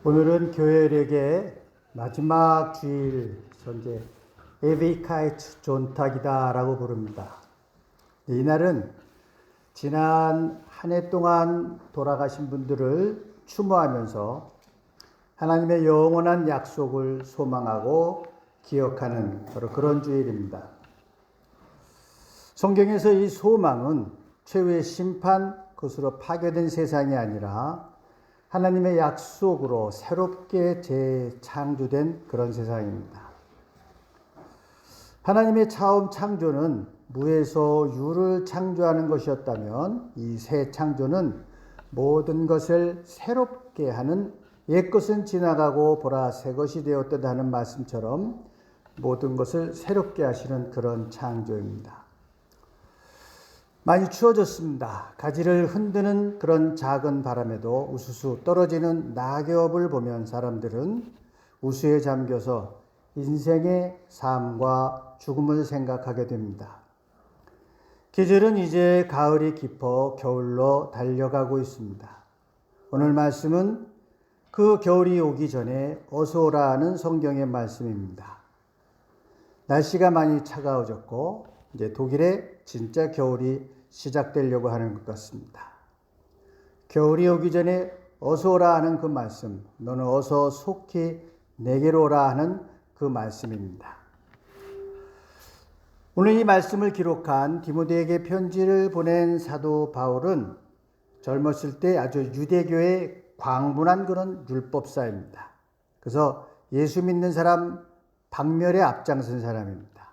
오늘은 교회에게 마지막 주일 선제 에베이카이트 존탁이다라고 부릅니다. 이날은 지난 한 해 동안 돌아가신 분들을 추모하면서 하나님의 영원한 약속을 소망하고 기억하는 바로 그런 주일입니다. 성경에서 이 소망은 최후의 심판, 그것으로 파괴된 세상이 아니라 하나님의 약속으로 새롭게 재창조된 그런 세상입니다. 하나님의 처음 창조는 무에서 유를 창조하는 것이었다면 이 새 창조는 모든 것을 새롭게 하는 옛것은 지나가고 보라 새 것이 되었다 하는 말씀처럼 모든 것을 새롭게 하시는 그런 창조입니다. 많이 추워졌습니다. 가지를 흔드는 그런 작은 바람에도 우수수 떨어지는 낙엽을 보면 사람들은 우수에 잠겨서 인생의 삶과 죽음을 생각하게 됩니다. 계절은 이제 가을이 깊어 겨울로 달려가고 있습니다. 오늘 말씀은 그 겨울이 오기 전에 어서 오라는 성경의 말씀입니다. 날씨가 많이 차가워졌고 이제 독일에 진짜 겨울이 시작되려고 하는 것 같습니다. 겨울이 오기 전에 어서 오라 하는 그 말씀, 너는 어서 속히 내게로 오라 하는 그 말씀입니다. 오늘 이 말씀을 기록한 디모데에게 편지를 보낸 사도 바울은 젊었을 때 아주 유대교의 광분한 그런 율법사입니다. 그래서 예수 믿는 사람 박멸에 앞장선 사람입니다.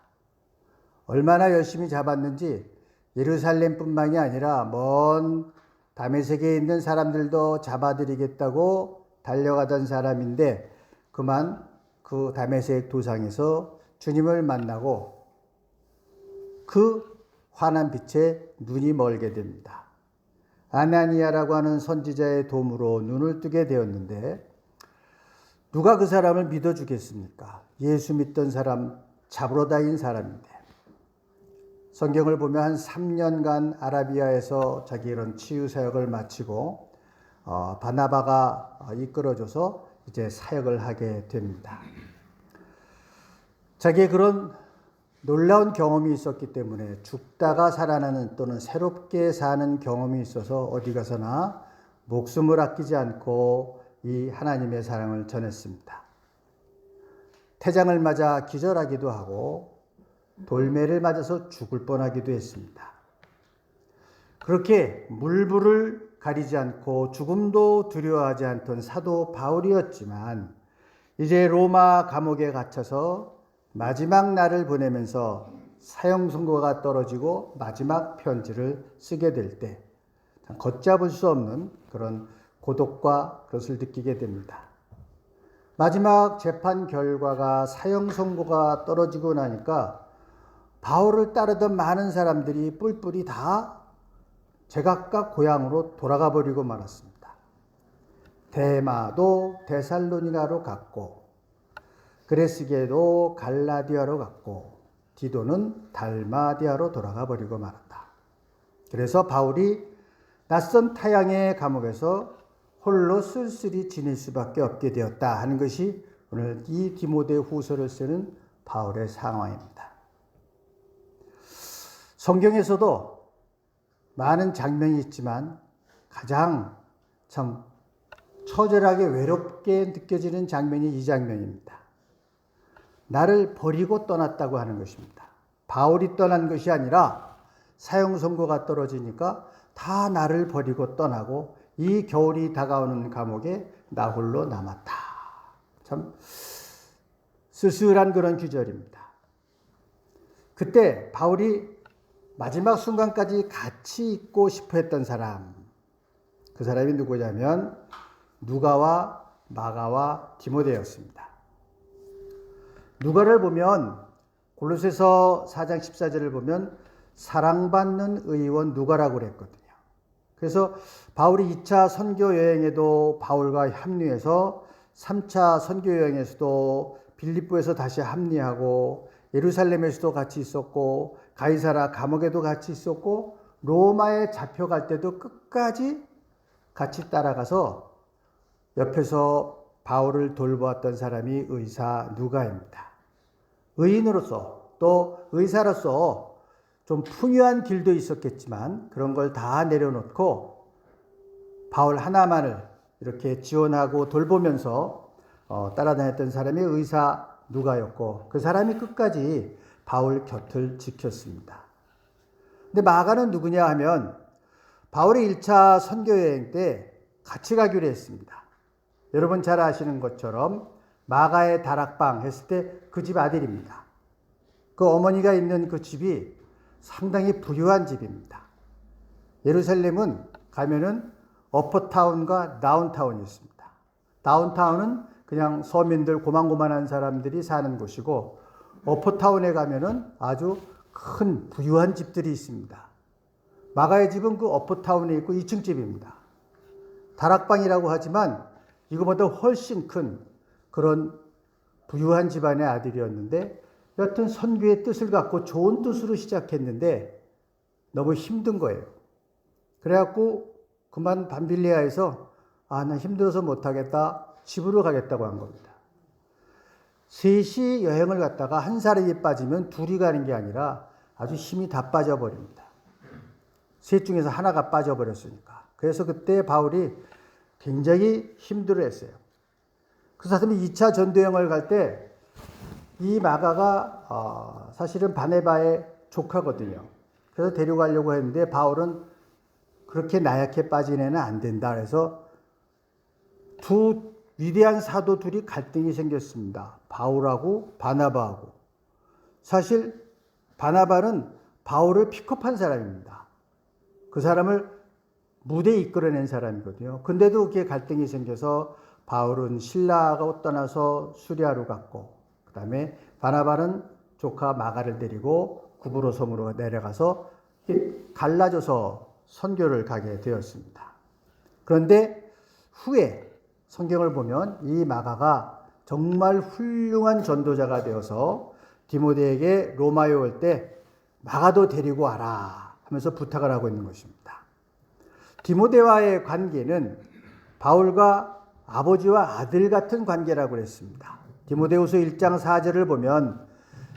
얼마나 열심히 잡았는지 예루살렘뿐만이 아니라 먼 다메섹에 있는 사람들도 잡아들이겠다고 달려가던 사람인데 그만 그 다메섹 도상에서 주님을 만나고 그 환한 빛에 눈이 멀게 됩니다. 아나니아라고 하는 선지자의 도움으로 눈을 뜨게 되었는데 누가 그 사람을 믿어주겠습니까? 예수 믿던 사람 잡으러 다닌 사람인데 성경을 보면 한 3년간 아라비아에서 자기 이런 치유 사역을 마치고 바나바가 이끌어줘서 이제 사역을 하게 됩니다. 자기의 그런 놀라운 경험이 있었기 때문에 죽다가 살아나는 또는 새롭게 사는 경험이 있어서 어디 가서나 목숨을 아끼지 않고 이 하나님의 사랑을 전했습니다. 태장을 맞아 기절하기도 하고 돌매를 맞아서 죽을 뻔하기도 했습니다. 그렇게 물불을 가리지 않고 죽음도 두려워하지 않던 사도 바울이었지만 이제 로마 감옥에 갇혀서 마지막 날을 보내면서 사형 선고가 떨어지고 마지막 편지를 쓰게 될 때 걷잡을 수 없는 그런 고독과 그것을 느끼게 됩니다. 마지막 재판 결과가 사형 선고가 떨어지고 나니까 바울을 따르던 많은 사람들이 뿔뿔이 다 제각각 고향으로 돌아가 버리고 말았습니다. 데마도 데살로니가로 갔고 그레스게도 갈라디아로 갔고 디도는 달마디아로 돌아가 버리고 말았다. 그래서 바울이 낯선 타향의 감옥에서 홀로 쓸쓸히 지낼 수밖에 없게 되었다 하는 것이 오늘 이 디모데 후서를 쓰는 바울의 상황입니다. 성경에서도 많은 장면이 있지만 가장 참 처절하게 외롭게 느껴지는 장면이 이 장면입니다. 나를 버리고 떠났다고 하는 것입니다. 바울이 떠난 것이 아니라 사형 선고가 떨어지니까 다 나를 버리고 떠나고 이 겨울이 다가오는 감옥에 나 홀로 남았다. 참 쓸쓸한 그런 규절입니다. 그때 바울이 마지막 순간까지 같이 있고 싶어 했던 사람, 그 사람이 누구냐면 누가와 마가와 디모데였습니다. 누가를 보면 골로새서 4장 14절을 보면 사랑받는 의원 누가라고 그랬거든요. 그래서 바울이 2차 선교 여행에도 바울과 합류해서 3차 선교 여행에서도 빌립보에서 다시 합류하고 예루살렘에서도 같이 있었고 가이사라 감옥에도 같이 있었고 로마에 잡혀갈 때도 끝까지 같이 따라가서 옆에서 바울을 돌보았던 사람이 의사 누가입니다. 의인으로서 또 의사로서 좀 풍요한 길도 있었겠지만 그런 걸 다 내려놓고 바울 하나만을 이렇게 지원하고 돌보면서 따라다녔던 사람이 의사 누가였고 그 사람이 끝까지 바울 곁을 지켰습니다. 근데 마가는 누구냐 하면 바울의 1차 선교여행 때 같이 가기로 했습니다. 여러분 잘 아시는 것처럼 마가의 다락방 했을 때 그 집 아들입니다. 그 어머니가 있는 그 집이 상당히 부유한 집입니다. 예루살렘은 가면은 어퍼타운과 다운타운이 있습니다. 다운타운은 그냥 서민들 고만고만한 사람들이 사는 곳이고 어퍼타운에 가면은 아주 큰 부유한 집들이 있습니다. 마가의 집은 그 어퍼타운에 있고 2층 집입니다. 다락방이라고 하지만 이거보다 훨씬 큰 그런 부유한 집안의 아들이었는데 여튼 선교의 뜻을 갖고 좋은 뜻으로 시작했는데 너무 힘든 거예요. 그래갖고 그만 밤빌리아에서 나 힘들어서 못하겠다 집으로 가겠다고 한 겁니다. 셋이 여행을 갔다가 한 사람이 빠지면 둘이 가는 게 아니라 아주 힘이 다 빠져버립니다. 셋 중에서 하나가 빠져버렸으니까. 그래서 그때 바울이 굉장히 힘들어했어요. 그 사람이 2차 전도여행을 갈 때 이 마가가 사실은 바네바의 조카거든요. 그래서 데려가려고 했는데 바울은 그렇게 나약해 빠진 애는 안 된다. 그래서 두 위대한 사도 둘이 갈등이 생겼습니다. 바울하고 바나바하고. 사실 바나바는 바울을 픽업한 사람입니다. 그 사람을 무대에 이끌어낸 사람이거든요. 근데도 그게 갈등이 생겨서 바울은 신라가 떠나서 수리아로 갔고 그 다음에 바나바는 조카 마가를 데리고 구브로 섬으로 내려가서 갈라져서 선교를 가게 되었습니다. 그런데 후에 성경을 보면 이 마가가 정말 훌륭한 전도자가 되어서 디모데에게 로마에 올 때 마가도 데리고 와라 하면서 부탁을 하고 있는 것입니다. 디모데와의 관계는 바울과 아버지와 아들 같은 관계라고 했습니다. 디모데후서 1장 4절을 보면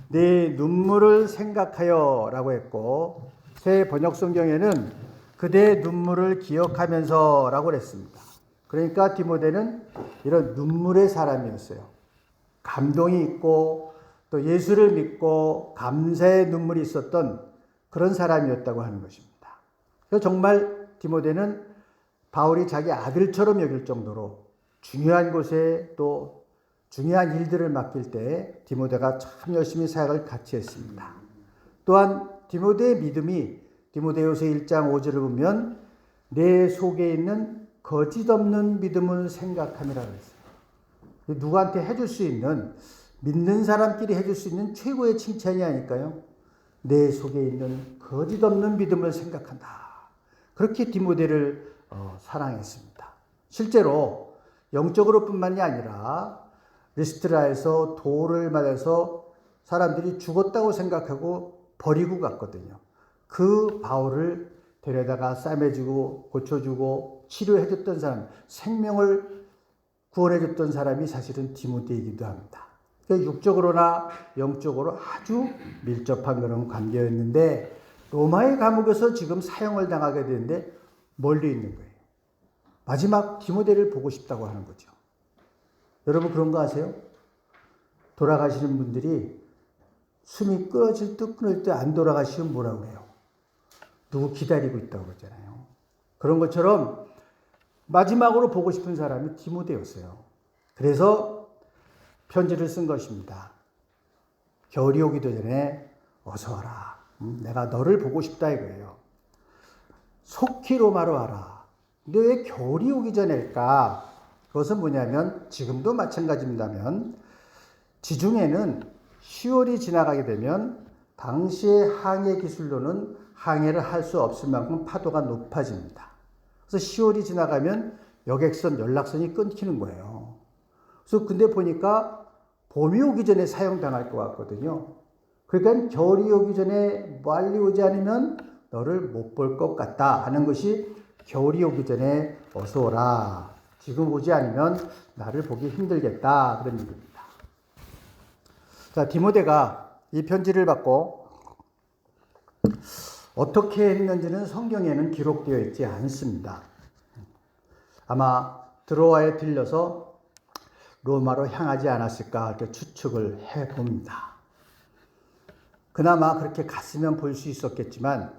내 눈물을 생각하여 라고 했고 새 번역성경에는 그대의 눈물을 기억하면서 라고 했습니다. 그러니까 디모데는 이런 눈물의 사람이었어요. 감동이 있고 또 예수를 믿고 감사의 눈물이 있었던 그런 사람이었다고 하는 것입니다. 그래서 정말 디모데는 바울이 자기 아들처럼 여길 정도로 중요한 곳에 또 중요한 일들을 맡길 때 디모데가 참 열심히 사역을 같이 했습니다. 또한 디모데의 믿음이 디모데후서 1장 5절을 보면 내 속에 있는 거짓 없는 믿음을 생각함이라고 했어요. 누구한테 해줄 수 있는 믿는 사람끼리 해줄 수 있는 최고의 칭찬이 아닐까요? 내 속에 있는 거짓 없는 믿음을 생각한다. 그렇게 디모데를 사랑했습니다. 실제로 영적으로 뿐만이 아니라 리스트라에서 돌을 맞아서 사람들이 죽었다고 생각하고 버리고 갔거든요. 그 바울을 데려다가 싸매주고 고쳐주고 치료해줬던 사람, 생명을 구원해줬던 사람이 사실은 디모데이기도 합니다. 그러니까 육적으로나 영적으로 아주 밀접한 그런 관계였는데 로마의 감옥에서 지금 사형을 당하게 되는데 멀리 있는 거예요. 마지막 디모데를 보고 싶다고 하는 거죠. 여러분 그런 거 아세요? 돌아가시는 분들이 숨이 끊어질 듯 끊을 때 안 돌아가시면 뭐라고 그래요? 누구 기다리고 있다고 그러잖아요. 그런 것처럼 마지막으로 보고 싶은 사람이 디모데였어요. 그래서 편지를 쓴 것입니다. 겨울이 오기도 전에 어서 와라. 내가 너를 보고 싶다 이거예요. 속히 로마로 와라. 근데 왜 겨울이 오기 전일까? 그것은 뭐냐면 지금도 마찬가지입니다면 지중해는 10월이 지나가게 되면 당시의 항해 기술로는 항해를 할 수 없을 만큼 파도가 높아집니다. 그래서 10월이 지나가면 여객선, 연락선이 끊기는 거예요. 그래서 근데 보니까 봄이 오기 전에 사용당할 것 같거든요. 그러니까 겨울이 오기 전에 빨리 오지 않으면 너를 못 볼 것 같다 하는 것이 겨울이 오기 전에 어서 오라. 지금 오지 않으면 나를 보기 힘들겠다. 그런 얘기입니다. 자, 디모데가 이 편지를 받고 어떻게 했는지는 성경에는 기록되어 있지 않습니다. 아마 드로아에 들려서 로마로 향하지 않았을까 이렇게 추측을 해봅니다. 그나마 그렇게 갔으면 볼 수 있었겠지만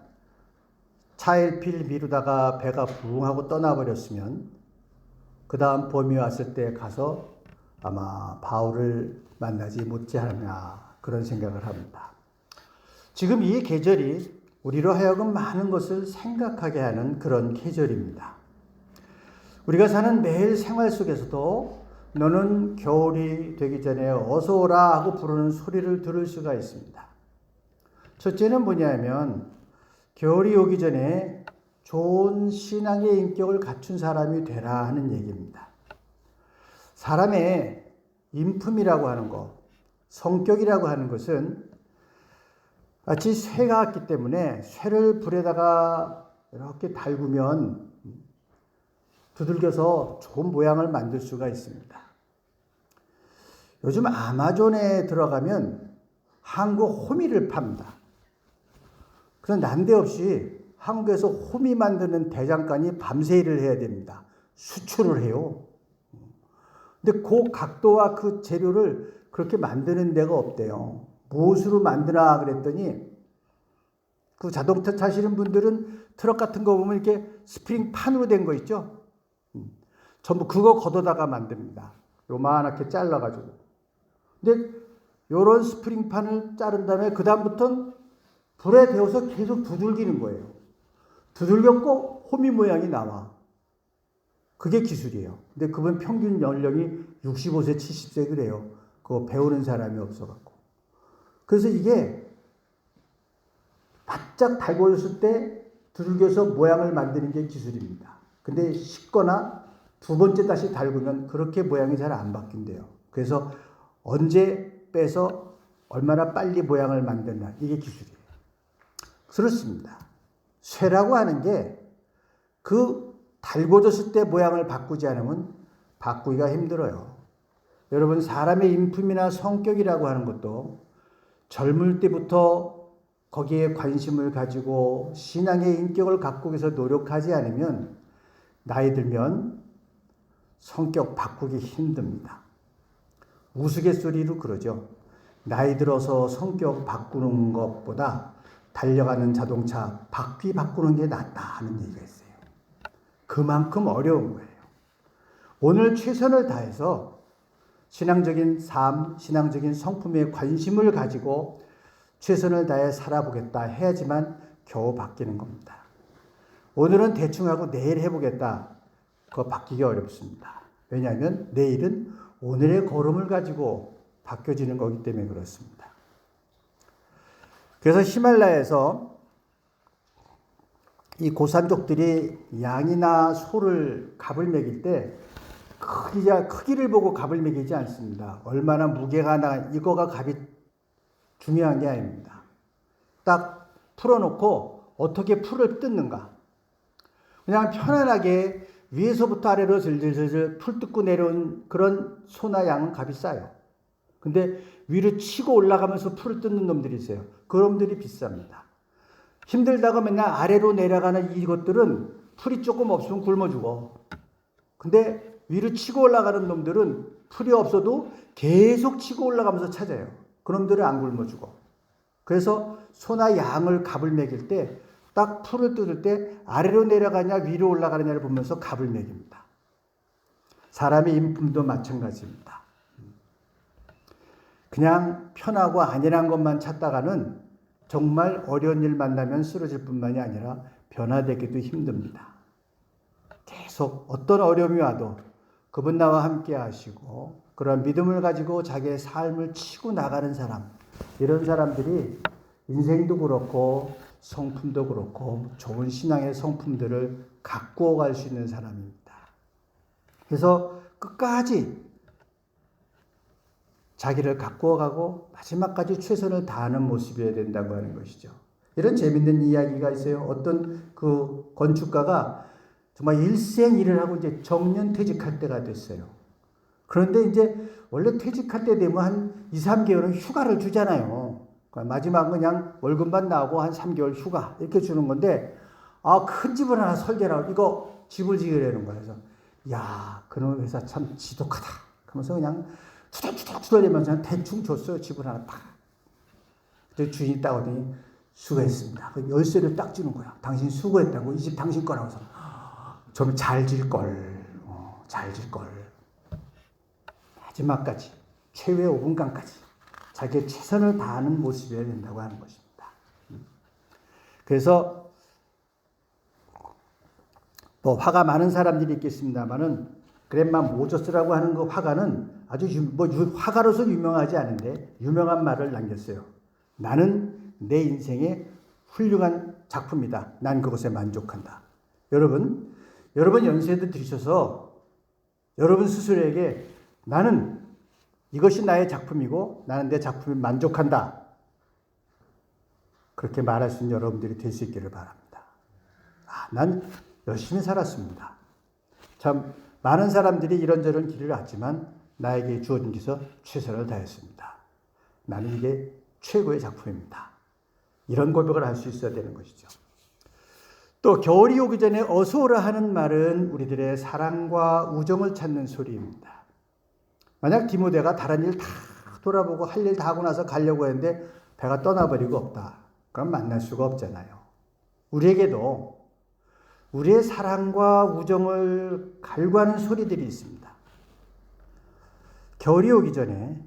차일피일 미루다가 배가 부응하고 떠나버렸으면 그 다음 봄이 왔을 때 가서 아마 바울을 만나지 못지않았나 그런 생각을 합니다. 지금 이 계절이 우리로 하여금 많은 것을 생각하게 하는 그런 계절입니다. 우리가 사는 매일 생활 속에서도 너는 겨울이 되기 전에 어서 오라 하고 부르는 소리를 들을 수가 있습니다. 첫째는 뭐냐면 겨울이 오기 전에 좋은 신앙의 인격을 갖춘 사람이 되라 하는 얘기입니다. 사람의 인품이라고 하는 것, 성격이라고 하는 것은 마치 쇠가 있기 때문에 쇠를 불에다가 이렇게 달구면 두들겨서 좋은 모양을 만들 수가 있습니다. 요즘 아마존에 들어가면 한국 호미를 팝니다. 그런 난데없이 한국에서 호미 만드는 대장간이 밤새 일을 해야 됩니다. 수출을 해요. 근데 그 각도와 그 재료를 그렇게 만드는 데가 없대요. 무엇으로 만드나 그랬더니 그 자동차 타시는 분들은 트럭 같은 거 보면 이렇게 스프링 판으로 된 거 있죠? 전부 그거 걷어다가 만듭니다. 요만하게 잘라가지고. 근데 요런 스프링 판을 자른 다음에 그 다음부터는 불에 데워서 계속 두들기는 거예요. 두들겨 꼭 호미 모양이 나와. 그게 기술이에요. 근데 그분 평균 연령이 65세, 70세 그래요. 그거 배우는 사람이 없어갖고. 그래서 이게 바짝 달궈졌을 때 두들겨서 모양을 만드는 게 기술입니다. 근데 식거나 두 번째 다시 달구면 그렇게 모양이 잘 안 바뀐대요. 그래서 언제 빼서 얼마나 빨리 모양을 만드나 이게 기술이에요. 그렇습니다. 쇠라고 하는 게 그 달궈졌을 때 모양을 바꾸지 않으면 바꾸기가 힘들어요. 여러분 사람의 인품이나 성격이라고 하는 것도 젊을 때부터 거기에 관심을 가지고 신앙의 인격을 갖고 위해서 노력하지 않으면 나이 들면 성격 바꾸기 힘듭니다. 우스갯소리로 그러죠. 나이 들어서 성격 바꾸는 것보다 달려가는 자동차 바퀴 바꾸는 게 낫다 하는 얘기가 있어요. 그만큼 어려운 거예요. 오늘 최선을 다해서 신앙적인 삶, 신앙적인 성품에 관심을 가지고 최선을 다해 살아보겠다 해야지만 겨우 바뀌는 겁니다. 오늘은 대충 하고 내일 해보겠다. 그거 바뀌기 어렵습니다. 왜냐하면 내일은 오늘의 걸음을 가지고 바뀌어지는 거기 때문에 그렇습니다. 그래서 히말라야에서 이 고산족들이 양이나 소를 갑을 먹일 때 크기를 보고 갑을 먹이지 않습니다. 얼마나 무게가 이거가 갑이 중요한 게 아닙니다. 딱 풀어놓고 어떻게 풀을 뜯는가. 그냥 편안하게 위에서부터 아래로 슬슬슬 풀 뜯고 내려온 그런 소나 양은 값이 싸요. 근데 위로 치고 올라가면서 풀을 뜯는 놈들이 있어요. 그 놈들이 비쌉니다. 힘들다고 맨날 아래로 내려가는 이것들은 풀이 조금 없으면 굶어 죽어. 근데 위로 치고 올라가는 놈들은 풀이 없어도 계속 치고 올라가면서 찾아요. 그 놈들은 안 굶어 죽어. 그래서 소나 양을 갑을 먹일 때 딱 풀을 뜯을 때 아래로 내려가냐 위로 올라가느냐를 보면서 갑을 먹입니다. 사람의 인품도 마찬가지입니다. 그냥 편하고 안일한 것만 찾다가는 정말 어려운 일 만나면 쓰러질 뿐만이 아니라 변화되기도 힘듭니다. 계속 어떤 어려움이 와도 그분 나와 함께 하시고 그런 믿음을 가지고 자기의 삶을 치고 나가는 사람, 이런 사람들이 인생도 그렇고 성품도 그렇고 좋은 신앙의 성품들을 갖고 갈 수 있는 사람입니다. 그래서 끝까지 자기를 가꾸어 가고 마지막까지 최선을 다하는 모습이어야 된다고 하는 것이죠. 이런 재밌는 이야기가 있어요. 어떤 그 건축가가 정말 일생 일을 하고 이제 정년 퇴직할 때가 됐어요. 그런데 이제 원래 퇴직할 때 되면 한 2, 3개월은 휴가를 주잖아요. 마지막은 그냥 월급만 나오고 한 3개월 휴가 이렇게 주는 건데, 큰 집을 하나 설계하고 이거 집을 지으려는 거예요. 그래서 야, 그놈의 회사 참 지독하다. 그러면서 그냥 투덜투덜투덜대면서 그냥 대충 줬어요. 집을 하나 팍. 그때 주인이 딱 오더니 수고했습니다. 그 열쇠를 딱 주는 거야. 당신 수고했다고. 이 집 당신 거라고 해서 좀 잘 질걸. 잘 질걸. 마지막까지 최후의 5분간까지 자기의 최선을 다하는 모습이어야 된다고 하는 것입니다. 그래서 뭐 화가 많은 사람들이 있겠습니다만은 그랜마 모저스라고 하는 그 화가는 아주 화가로서 유명하지 않은데 유명한 말을 남겼어요. 나는 내 인생의 훌륭한 작품이다. 난 그것에 만족한다. 여러분 연세도 들으셔서 여러분 스스로에게 나는 이것이 나의 작품이고 나는 내 작품에 만족한다. 그렇게 말할 수 있는 여러분들이 될 수 있기를 바랍니다. 난 열심히 살았습니다. 참 많은 사람들이 이런저런 길을 갔지만 나에게 주어진 것에서 최선을 다했습니다. 나는 이게 최고의 작품입니다. 이런 고백을 할 수 있어야 되는 것이죠. 또 겨울이 오기 전에 어서 오라 하는 말은 우리들의 사랑과 우정을 찾는 소리입니다. 만약 디모데가 다른 일 다 돌아보고 할 일 다 하고 나서 가려고 했는데 배가 떠나버리고 없다. 그럼 만날 수가 없잖아요. 우리에게도 우리의 사랑과 우정을 갈구하는 소리들이 있습니다. 겨울이 오기 전에,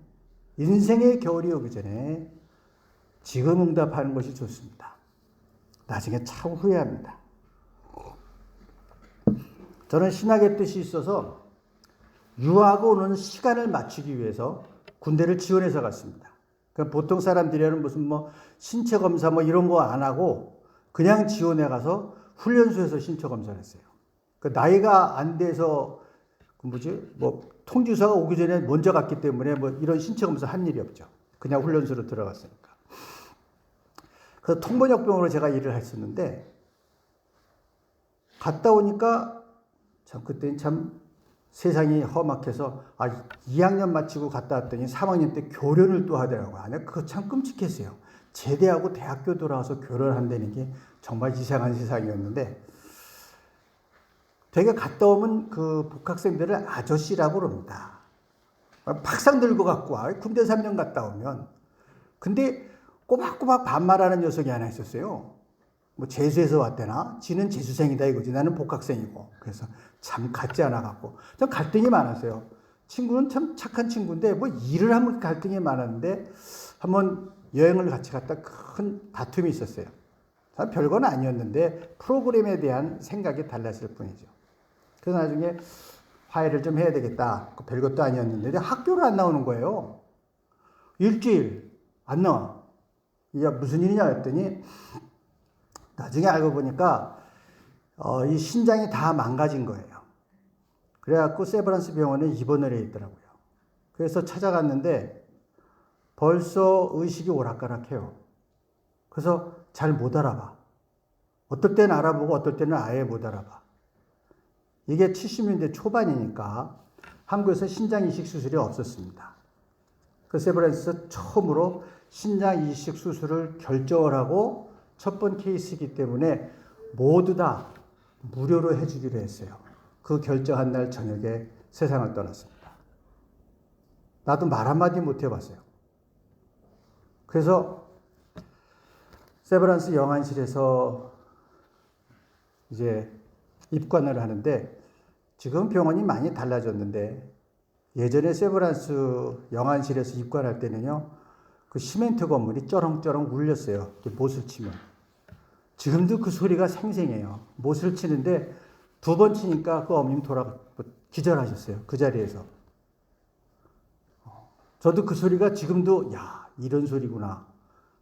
인생의 겨울이 오기 전에 지금 응답하는 것이 좋습니다. 나중에 참 후회합니다. 저는 신학의 뜻이 있어서 유하고 오는 시간을 맞추기 위해서 군대를 지원해서 갔습니다. 그러니까 보통 사람들이는 무슨 신체 검사 이런 거 안 하고 그냥 지원해 가서 훈련소에서 신체 검사를 했어요. 그 나이가 안 돼서 통지서가 오기 전에 먼저 갔기 때문에 이런 신체 검사 한 일이 없죠. 그냥 훈련소로 들어갔으니까. 그래서 통번역병으로 제가 일을 했었는데 갔다 오니까 그때는 참 세상이 험악해서 2학년 마치고 갔다 왔더니 3학년 때 교련을 또 하더라고요. 그거 참 끔찍했어요. 제대하고 대학교 돌아와서 교련한다는 게 정말 이상한 세상이었는데 되게 갔다 오면 그 복학생들을 아저씨라고 그럽니다. 팍상 들고 갖고 와. 군대 3년 갔다 오면. 근데 꼬박꼬박 반말하는 녀석이 하나 있었어요. 재수해서 왔대나? 지는 재수생이다 이거지. 나는 복학생이고. 그래서 참 같지 않아 갖고. 좀 갈등이 많았어요. 친구는 참 착한 친구인데 일을 하면 갈등이 많았는데 한번 여행을 같이 갔다 큰 다툼이 있었어요. 별건 아니었는데 프로그램에 대한 생각이 달랐을 뿐이죠. 그래서 나중에 화해를 좀 해야 되겠다. 별것도 아니었는데 학교를 안 나오는 거예요. 일주일 안 나와. 이게 무슨 일이냐 했더니 나중에 알고 보니까 이 신장이 다 망가진 거예요. 그래갖고 세브란스 병원에 입원을 해 있더라고요. 그래서 찾아갔는데 벌써 의식이 오락가락해요. 그래서 잘 못 알아봐. 어떨 때는 알아보고 어떨 때는 아예 못 알아봐. 이게 70년대 초반이니까 한국에서 신장 이식 수술이 없었습니다. 그 세브란스에서 처음으로 신장 이식 수술을 결정을 하고 첫 번 케이스이기 때문에 모두 다 무료로 해주기로 했어요. 그 결정한 날 저녁에 세상을 떠났습니다. 나도 말 한마디 못 해봤어요. 그래서 세브란스 영안실에서 이제 입관을 하는데 지금 병원이 많이 달라졌는데 예전에 세브란스 영안실에서 입관할 때는요, 그 시멘트 건물이 쩌렁쩌렁 울렸어요. 못을 치면. 지금도 그 소리가 생생해요. 못을 치는데 2번 치니까 그 어머님 기절하셨어요. 그 자리에서. 저도 그 소리가 지금도 이런 소리구나.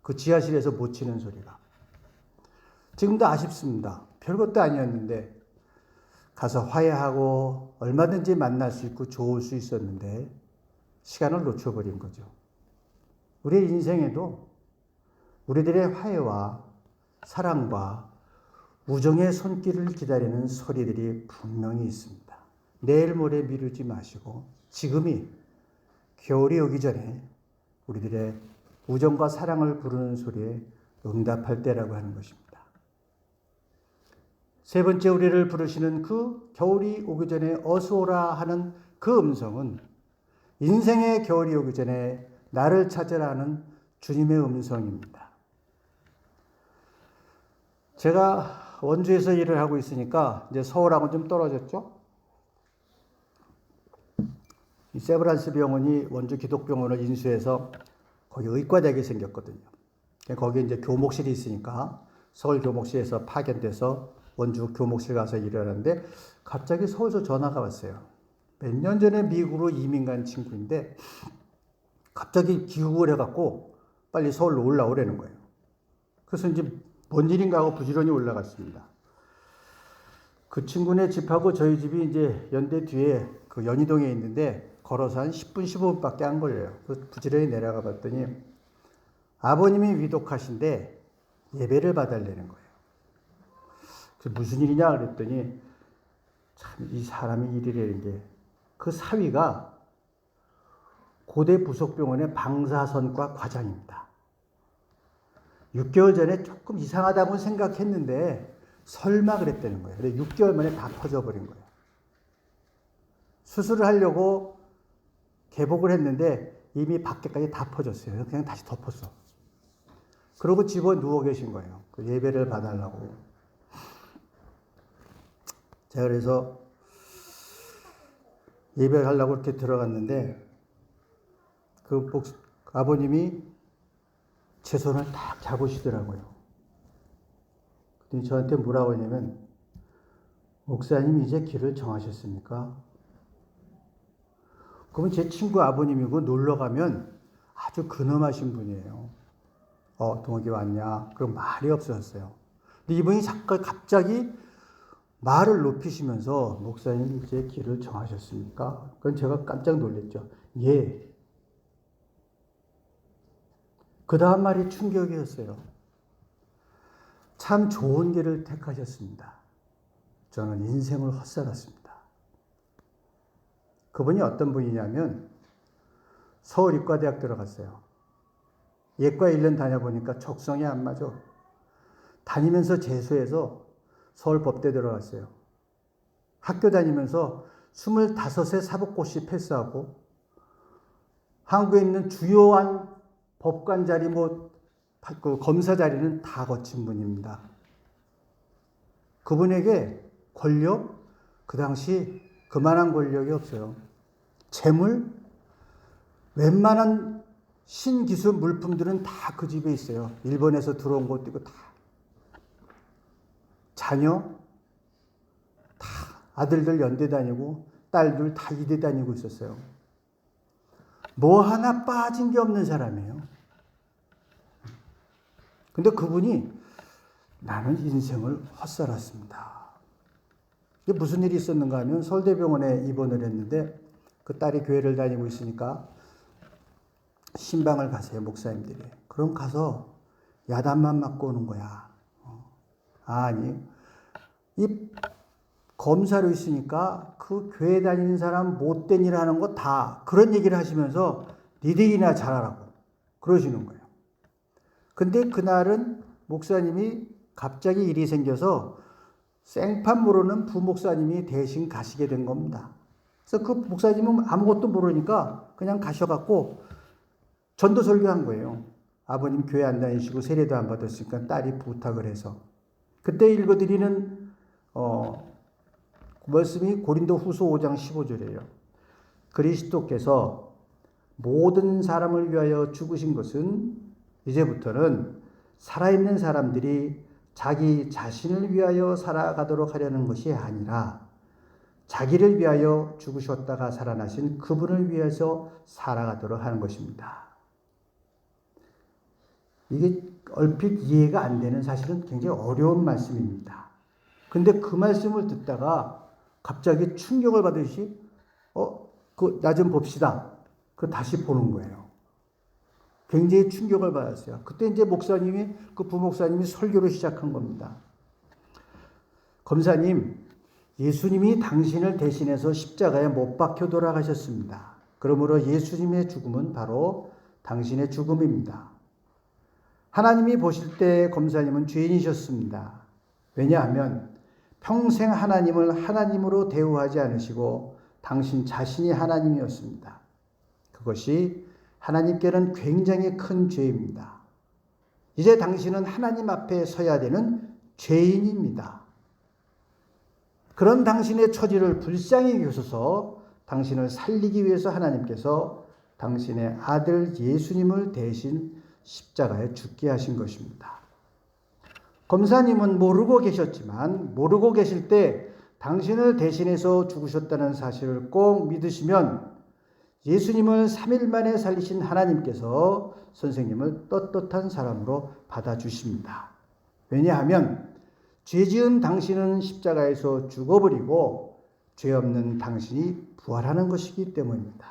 그 지하실에서 못 치는 소리가. 지금도 아쉽습니다. 별것도 아니었는데 가서 화해하고 얼마든지 만날 수 있고 좋을 수 있었는데 시간을 놓쳐버린 거죠. 우리의 인생에도 우리들의 화해와 사랑과 우정의 손길을 기다리는 소리들이 분명히 있습니다. 내일 모레 미루지 마시고 지금이 겨울이 오기 전에 우리들의 우정과 사랑을 부르는 소리에 응답할 때라고 하는 것입니다. 세 번째, 우리를 부르시는 그 겨울이 오기 전에 어서 오라 하는 그 음성은 인생의 겨울이 오기 전에 나를 찾으라 하는 주님의 음성입니다. 제가 원주에서 일을 하고 있으니까 이제 서울하고 좀 떨어졌죠. 이 세브란스 병원이 원주 기독병원을 인수해서 거기 의과대학이 생겼거든요. 거기 이제 교목실이 있으니까 서울 교목실에서 파견돼서 원주 교목실 가서 일을 하는데 갑자기 서울에서 전화가 왔어요. 몇 년 전에 미국으로 이민 간 친구인데 갑자기 귀국을 해갖고 빨리 서울로 올라오라는 거예요. 그래서 이제 뭔 일인가 하고 부지런히 올라갔습니다. 그 친구네 집하고 저희 집이 이제 연대 뒤에 그 연희동에 있는데 걸어서 한 10분, 15분밖에 안 걸려요. 그래서 부지런히 내려가 봤더니 아버님이 위독하신데 예배를 봐달라는 거예요. 그래서 무슨 일이냐 그랬더니 참 이 사람이 일이라는 게 그 사위가 고대 부속병원의 방사선과 과장입니다. 6개월 전에 조금 이상하다고 생각했는데 설마 그랬다는 거예요. 근데 6개월 만에 다 터져버린 거예요. 수술을 하려고 개복을 했는데 이미 밖에까지 다 퍼졌어요. 그냥 다시 덮었어. 그러고 집어 누워 계신 거예요. 그 예배를 봐달라고. 제가 그래서 예배를 하려고 이렇게 들어갔는데 그 아버님이 제 손을 딱 잡으시더라고요. 그랬더니 저한테 뭐라고 하냐면 목사님 이제 길을 정하셨습니까? 그러면 제 친구 아버님이고 놀러 가면 아주 근엄하신 분이에요. 동욱이 왔냐? 그럼 말이 없었어요. 근데 이분이 갑자기 말을 높이시면서 목사님 이제 길을 정하셨습니까? 그건 제가 깜짝 놀랐죠. 예. 그 다음 말이 충격이었어요. 참 좋은 길을 택하셨습니다. 저는 인생을 헛살았습니다. 그분이 어떤 분이냐면 서울의과대학 들어갔어요. 예과 1년 다녀보니까 적성이 안 맞아. 다니면서 재수해서 서울법대 들어갔어요. 학교 다니면서 25세 사법고시 패스하고 한국에 있는 주요한 법관 자리, 그 검사 자리는 다 거친 분입니다. 그분에게 권력, 그 당시 그만한 권력이 없어요. 재물, 웬만한 신기술 물품들은 다 그 집에 있어요. 일본에서 들어온 것도 있고 다. 자녀, 다 아들들 연대 다니고 딸들 다 이대 다니고 있었어요. 뭐 하나 빠진 게 없는 사람이에요. 근데 그분이 나는 인생을 헛살았습니다. 이게 무슨 일이 있었는가 하면 서울대병원에 입원을 했는데 그 딸이 교회를 다니고 있으니까 신방을 가세요, 목사님들이. 그럼 가서 야단만 맞고 오는 거야. 아니, 이 검사로 있으니까 그 교회 다니는 사람 못된 일 하는 거 다 그런 얘기를 하시면서 니들이나 잘하라고 그러시는 거예요. 근데 그날은 목사님이 갑자기 일이 생겨서 생판 모르는 부목사님이 대신 가시게 된 겁니다. 그래서 그 목사님은 아무것도 모르니까 그냥 가셔갖고 전도 설교한 거예요. 아버님 교회 안 다니시고 세례도 안 받았으니까 딸이 부탁을 해서. 그때 읽어드리는 말씀이 고린도 후서 5장 15절이에요. 그리스도께서 모든 사람을 위하여 죽으신 것은 이제부터는 살아있는 사람들이 자기 자신을 위하여 살아가도록 하려는 것이 아니라 자기를 위하여 죽으셨다가 살아나신 그분을 위해서 살아가도록 하는 것입니다. 이게 얼핏 이해가 안 되는 사실은 굉장히 어려운 말씀입니다. 근데 그 말씀을 듣다가 갑자기 충격을 받으시, 나 좀 봅시다. 다시 보는 거예요. 굉장히 충격을 받았어요. 그때 이제 그 부목사님이 설교를 시작한 겁니다. 검사님, 예수님이 당신을 대신해서 십자가에 못 박혀 돌아가셨습니다. 그러므로 예수님의 죽음은 바로 당신의 죽음입니다. 하나님이 보실 때 검사님은 죄인이셨습니다. 왜냐하면 평생 하나님을 하나님으로 대우하지 않으시고 당신 자신이 하나님이었습니다. 그것이 하나님께는 굉장히 큰 죄입니다. 이제 당신은 하나님 앞에 서야 되는 죄인입니다. 그런 당신의 처지를 불쌍히 여기셔서 당신을 살리기 위해서 하나님께서 당신의 아들 예수님을 대신 십자가에 죽게 하신 것입니다. 검사님은 모르고 계셨지만 모르고 계실 때 당신을 대신해서 죽으셨다는 사실을 꼭 믿으시면 예수님을 3일 만에 살리신 하나님께서 선생님을 떳떳한 사람으로 받아주십니다. 왜냐하면 죄 지은 당신은 십자가에서 죽어버리고 죄 없는 당신이 부활하는 것이기 때문입니다.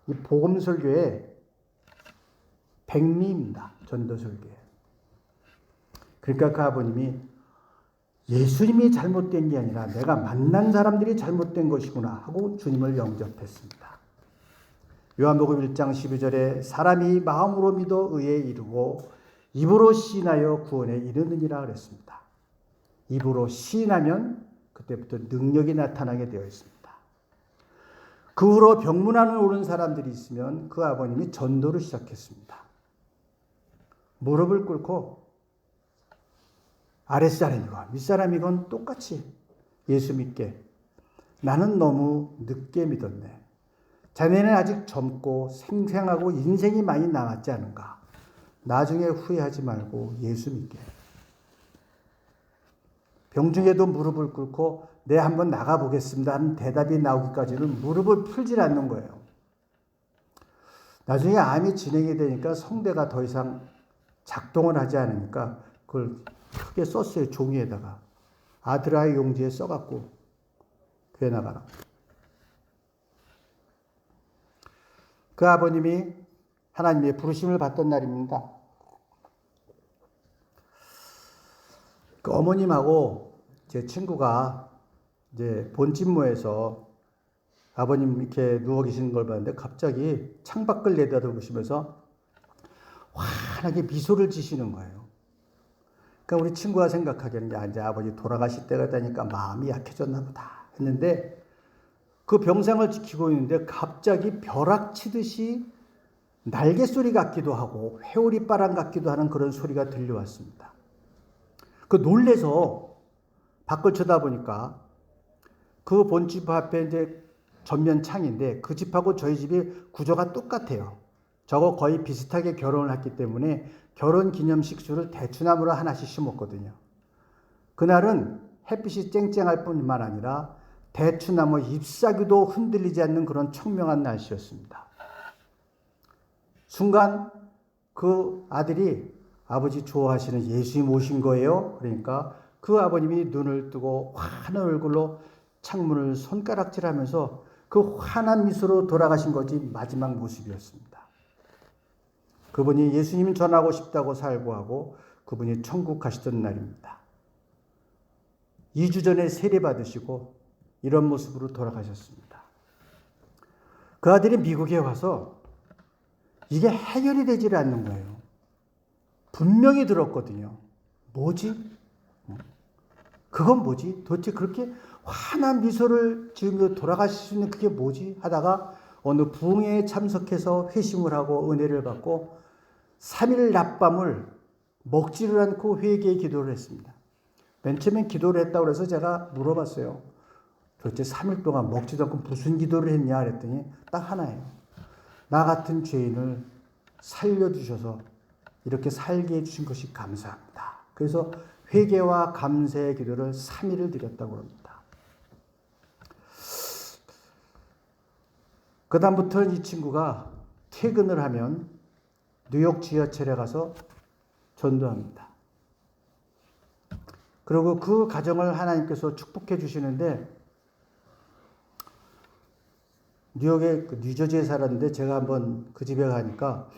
이 복음설교의 백미입니다. 전도설교에. 그러니까 그 아버님이 예수님이 잘못된 게 아니라 내가 만난 사람들이 잘못된 것이구나 하고 주님을 영접했습니다. 요한복음 1장 12절에 사람이 마음으로 믿어 의에 이르고 입으로 시인하여 구원에 이르느니라 그랬습니다. 입으로 시인하면 그때부터 능력이 나타나게 되어 있습니다. 그 후로 병문안을 오는 사람들이 있으면 그 아버님이 전도를 시작했습니다. 무릎을 꿇고 아랫사람이건 윗사람이건 똑같이 예수 믿게. 나는 너무 늦게 믿었네. 자네는 아직 젊고 생생하고 인생이 많이 남았지 않은가. 나중에 후회하지 말고 예수 믿게. 병중에도 무릎을 꿇고 네 한번 나가보겠습니다 하는 대답이 나오기까지는 무릎을 풀질 않는 거예요. 나중에 암이 진행이 되니까 성대가 더 이상 작동을 하지 않으니까 그걸 크게 썼어요. 종이에다가. 아드라의 용지에 써갖고 교회 나가라. 그 아버님이 하나님의 부르심을 받던 날입니다. 그 어머님하고 제 친구가 이제 본진모에서 아버님 이렇게 누워 계시는 걸 봤는데 갑자기 창밖을 내다보시면서 환하게 미소를 지시는 거예요. 그러니까 우리 친구가 생각하기에는 이제 아버지 돌아가실 때가 되니까 마음이 약해졌나 보다 했는데 그 병상을 지키고 있는데 갑자기 벼락치듯이 날개 소리 같기도 하고 회오리 바람 같기도 하는 그런 소리가 들려왔습니다. 그 놀래서 밖을 쳐다보니까 그 본집 앞에 이제 전면 창인데 그 집하고 저희 집이 구조가 똑같아요. 저거 거의 비슷하게 결혼을 했기 때문에 결혼 기념식수를 대추나무로 하나씩 심었거든요. 그날은 햇빛이 쨍쨍할 뿐만 아니라 대추나무 잎사귀도 흔들리지 않는 그런 청명한 날씨였습니다. 순간 그 아들이 아버지 좋아하시는 예수님 오신 거예요. 그러니까 그 아버님이 눈을 뜨고 환한 얼굴로 창문을 손가락질하면서 그 환한 미소로 돌아가신 것이 마지막 모습이었습니다. 그분이 예수님 전하고 싶다고 살고하고 그분이 천국 가시던 날입니다. 2주 전에 세례 받으시고 이런 모습으로 돌아가셨습니다. 그 아들이 미국에 와서 이게 해결이 되질 않는 거예요. 분명히 들었거든요. 뭐지? 그건 뭐지? 도대체 그렇게 환한 미소를 지으며 돌아가실 수 있는 그게 뭐지? 하다가 어느 부흥회에 참석해서 회심을 하고 은혜를 받고 3일 낮밤을 먹지를 않고 회개의 기도를 했습니다. 맨 처음엔 기도를 했다고 해서 제가 물어봤어요. 도대체 3일 동안 먹지도 않고 무슨 기도를 했냐 그랬더니 딱 하나예요. 나 같은 죄인을 살려주셔서 이렇게 살게 해주신 것이 감사합니다. 그래서 회개와 감사의 기도를 3일을 드렸다고 합니다. 그 다음부터는 이 친구가 퇴근을 하면 뉴욕 지하철에 가서 전도합니다. 그리고 그 가정을 하나님께서 축복해 주시는데 뉴욕에 뉴저지에 살았는데 제가 한번 그 집에 가니까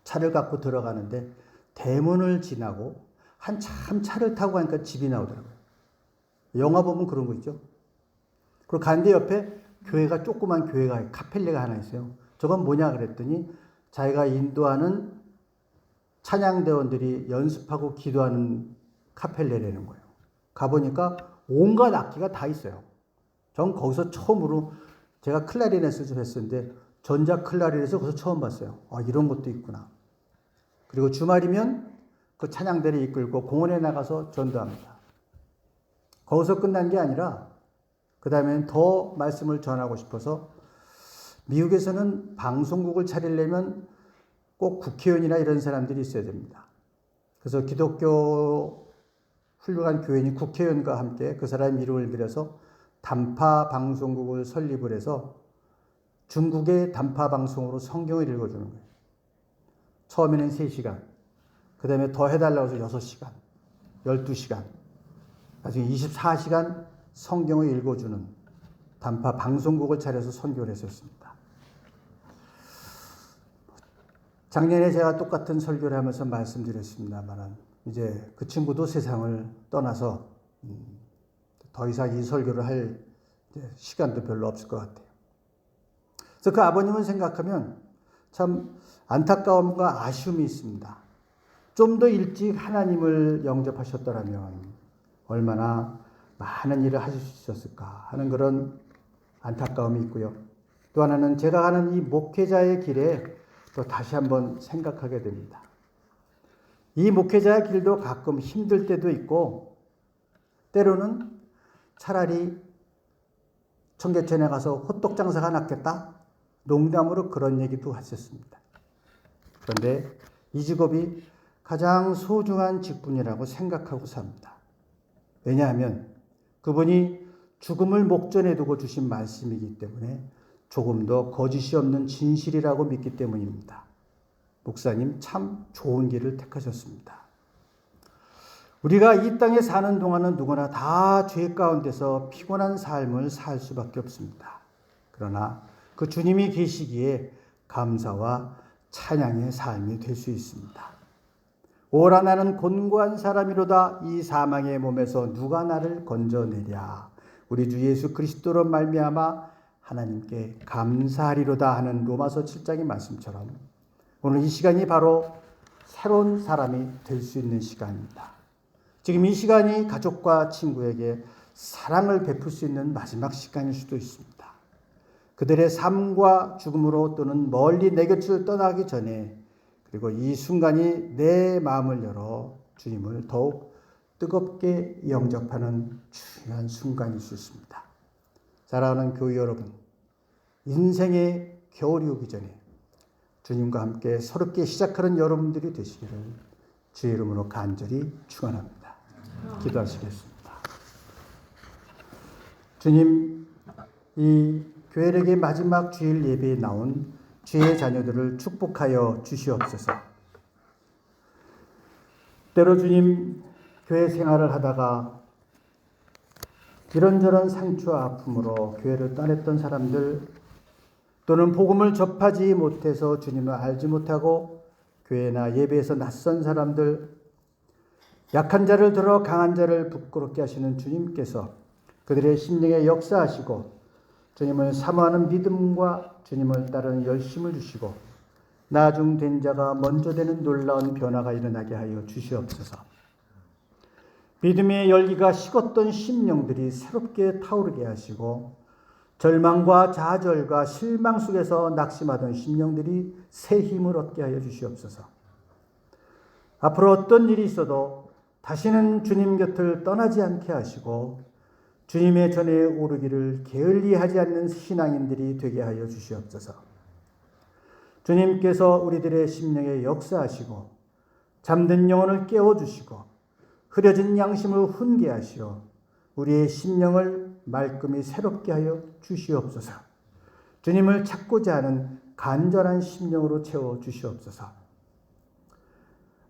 차를 갖고 들어가는데 대문을 지나고 한참 차를 타고 가니까 집이 나오더라고요. 영화 보면 그런 거 있죠. 그리고 가는데 옆에 교회가, 조그만 교회가, 카펠레가 하나 있어요. 저건 뭐냐 그랬더니 자기가 인도하는 찬양대원들이 연습하고 기도하는 카펠레라는 거예요. 가보니까 온갖 악기가 다 있어요. 전 거기서 처음으로, 제가 클라리넷을 좀 했었는데 전자 클라리넷을 거기서 처음 봤어요. 아, 이런 것도 있구나. 그리고 주말이면 그 찬양대를 이끌고 공원에 나가서 전도합니다. 거기서 끝난 게 아니라 그 다음에는 더 말씀을 전하고 싶어서, 미국에서는 방송국을 차리려면 꼭 국회의원이나 이런 사람들이 있어야 됩니다. 그래서 기독교 훌륭한 교인이 국회의원과 함께 그 사람의 이름을 빌어서 단파 방송국을 설립을 해서 중국의 단파 방송으로 성경을 읽어주는 거예요. 처음에는 3시간, 그 다음에 더 해달라고 해서 6시간, 12시간, 나중에 24시간 성경을 읽어주는 단파 방송국을 차려서 선교를 했었습니다. 작년에 제가 똑같은 설교를 하면서 말씀드렸습니다만, 이제 그 친구도 세상을 떠나서 더 이상 이 설교를 할 시간도 별로 없을 것 같아요. 그래서 그 아버님을 생각하면 참 안타까움과 아쉬움이 있습니다. 좀 더 일찍 하나님을 영접하셨더라면 얼마나 많은 일을 하실 수 있었을까 하는 그런 안타까움이 있고요. 또 하나는 제가 가는 이 목회자의 길에 또 다시 한번 생각하게 됩니다. 이 목회자의 길도 가끔 힘들 때도 있고, 때로는 차라리 청계천에 가서 호떡 장사가 낫겠다, 농담으로 그런 얘기도 하셨습니다. 그런데 이 직업이 가장 소중한 직분이라고 생각하고 삽니다. 왜냐하면 그분이 죽음을 목전에 두고 주신 말씀이기 때문에 조금 더 거짓이 없는 진실이라고 믿기 때문입니다. 목사님 참 좋은 길을 택하셨습니다. 우리가 이 땅에 사는 동안은 누구나 다 죄 가운데서 피곤한 삶을 살 수밖에 없습니다. 그러나 그 주님이 계시기에 감사와 찬양의 삶이 될 수 있습니다. 오라 나는 곤고한 사람이로다. 이 사망의 몸에서 누가 나를 건져내랴. 우리 주 예수 그리스도로 말미암아 하나님께 감사하리로다 하는 로마서 7장의 말씀처럼 오늘 이 시간이 바로 새로운 사람이 될 수 있는 시간입니다. 지금 이 시간이 가족과 친구에게 사랑을 베풀 수 있는 마지막 시간일 수도 있습니다. 그들의 삶과 죽음으로 또는 멀리 내 곁을 떠나기 전에, 그리고 이 순간이 내 마음을 열어 주님을 더욱 뜨겁게 영접하는 중요한 순간일 수 있습니다. 사랑하는 교회 여러분, 인생의 겨울이 오기 전에 주님과 함께 새롭게 시작하는 여러분들이 되시기를 주의 이름으로 간절히 축원합니다. 기도하시겠습니다. 주님, 이 교회력의 마지막 주일 예배에 나온 주의 자녀들을 축복하여 주시옵소서. 때로 주님, 교회 생활을 하다가 이런저런 상처와 아픔으로 교회를 떠났던 사람들, 또는 복음을 접하지 못해서 주님을 알지 못하고 교회나 예배에서 낯선 사람들, 약한 자를 들어 강한 자를 부끄럽게 하시는 주님께서 그들의 심령에 역사하시고 주님을 사모하는 믿음과 주님을 따르는 열심을 주시고 나중된 자가 먼저 되는 놀라운 변화가 일어나게 하여 주시옵소서. 믿음의 열기가 식었던 심령들이 새롭게 타오르게 하시고 절망과 좌절과 실망 속에서 낙심하던 심령들이 새 힘을 얻게 하여 주시옵소서. 앞으로 어떤 일이 있어도 다시는 주님 곁을 떠나지 않게 하시고 주님의 전에 오르기를 게을리하지 않는 신앙인들이 되게 하여 주시옵소서. 주님께서 우리들의 심령에 역사하시고 잠든 영혼을 깨워주시고 흐려진 양심을 훈계하시어 우리의 심령을 말끔히 새롭게 하여 주시옵소서. 주님을 찾고자 하는 간절한 심령으로 채워 주시옵소서.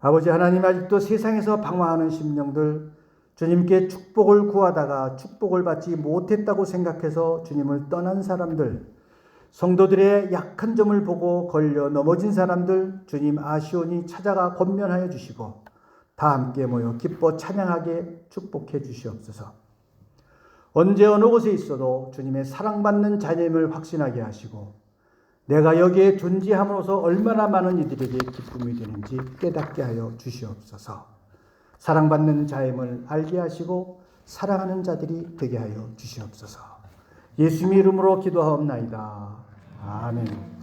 아버지 하나님, 아직도 세상에서 방황하는 심령들, 주님께 축복을 구하다가 축복을 받지 못했다고 생각해서 주님을 떠난 사람들, 성도들의 약한 점을 보고 걸려 넘어진 사람들, 주님 아시오니 찾아가 권면하여 주시고 다 함께 모여 기뻐 찬양하게 축복해 주시옵소서. 언제 어느 곳에 있어도 주님의 사랑받는 자녀임을 확신하게 하시고 내가 여기에 존재함으로써 얼마나 많은 이들에게 기쁨이 되는지 깨닫게 하여 주시옵소서. 사랑받는 자임을 알게 하시고 사랑하는 자들이 되게 하여 주시옵소서. 예수님의 이름으로 기도하옵나이다. 아멘.